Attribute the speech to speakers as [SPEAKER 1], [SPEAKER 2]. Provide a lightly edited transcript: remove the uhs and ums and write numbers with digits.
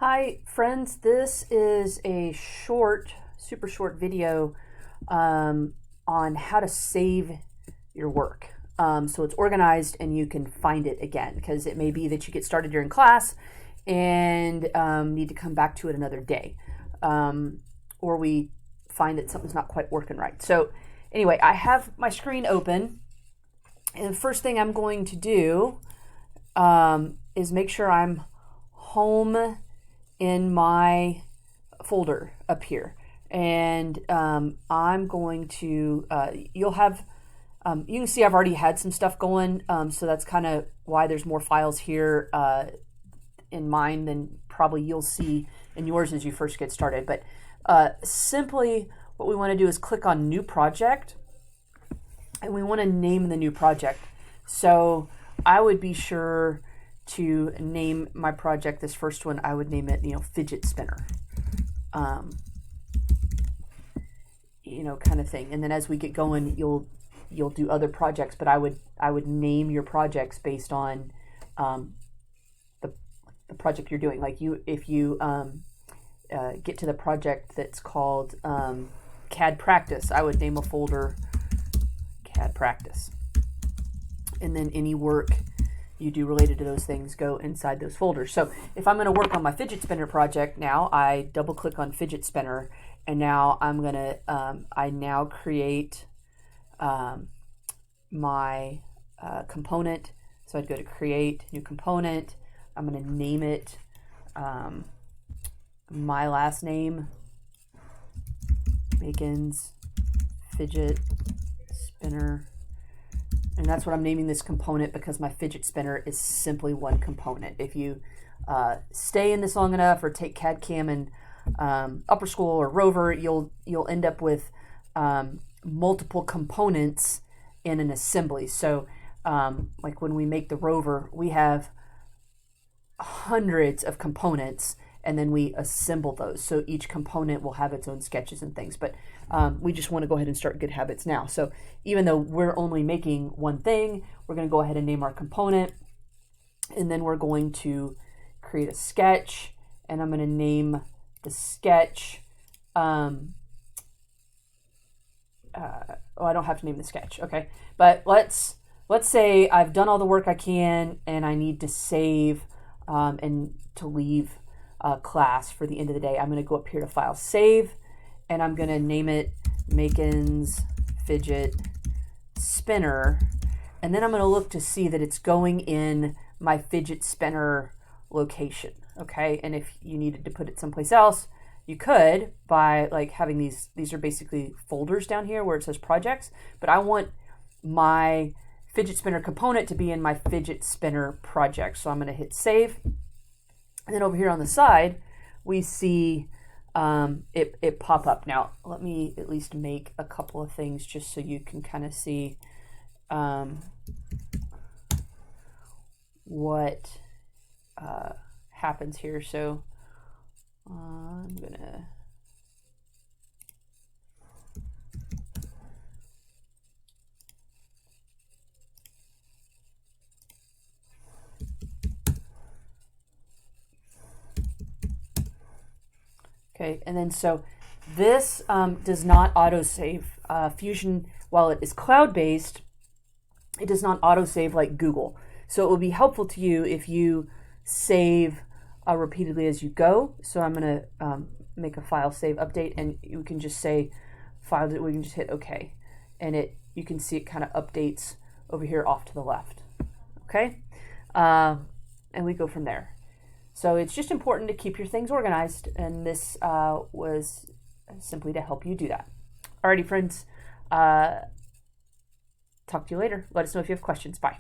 [SPEAKER 1] Hi friends, this is a super short video on how to save your work. So it's organized and you can find it again, because it may be that you get started during class and need to come back to it another day. Or we find that something's not quite working right. So anyway, I have my screen open, and the first thing I'm going to do is make sure I'm home in my folder up here, and I'm going to you'll have you can see I've already had some stuff going, so that's kind of why there's more files here in mine than probably you'll see in yours as you first get started. But simply what we want to do is click on new project, and we want to name the new project. So I would be sure to name my project, this first one, I would name it, fidget spinner, kind of thing. And then as we get going, you'll do other projects, but I would name your projects based on the project you're doing. Like if you get to the project that's called CAD practice, I would name a folder CAD practice, and then any work you do related to those things go inside those folders. So if I'm going to work on my fidget spinner project now, I double click on fidget spinner, and now I'm going to I now create my component. So I'd go to create new component. I'm going to name it my last name, Macon's fidget spinner. And that's what I'm naming this component, because my fidget spinner is simply one component. If you stay in this long enough or take CAD CAM in upper school or Rover, you'll end up with multiple components in an assembly. So like when we make the Rover, we have hundreds of components, and then we assemble those. So each component will have its own sketches and things. But we just want to go ahead and start good habits now. So even though we're only making one thing, we're going to go ahead and name our component. And then we're going to create a sketch. And I'm going to name the sketch. I don't have to name the sketch. Okay. But let's say I've done all the work I can, and I need to save and to leave class for the end of the day. I'm going to go up here to File, Save, and I'm going to name it Macon's Fidget Spinner. And then I'm going to look to see that it's going in my fidget spinner location. Okay, and if you needed to put it someplace else, you could by like having these are basically folders down here where it says projects, but I want my fidget spinner component to be in my fidget spinner project. So I'm going to hit Save. And then over here on the side, we see it pop up. Now, let me at least make a couple of things just so you can kind of see what happens here. So I'm going to... Okay, and then so this does not autosave. Fusion, while it is cloud-based, it does not autosave like Google. So it will be helpful to you if you save repeatedly as you go. So I'm going to make a file save update, and you can just say file. We can just hit OK, and you can see it kind of updates over here off to the left. Okay, and we go from there. So it's just important to keep your things organized, and this was simply to help you do that. Alrighty, friends. Talk to you later. Let us know if you have questions. Bye.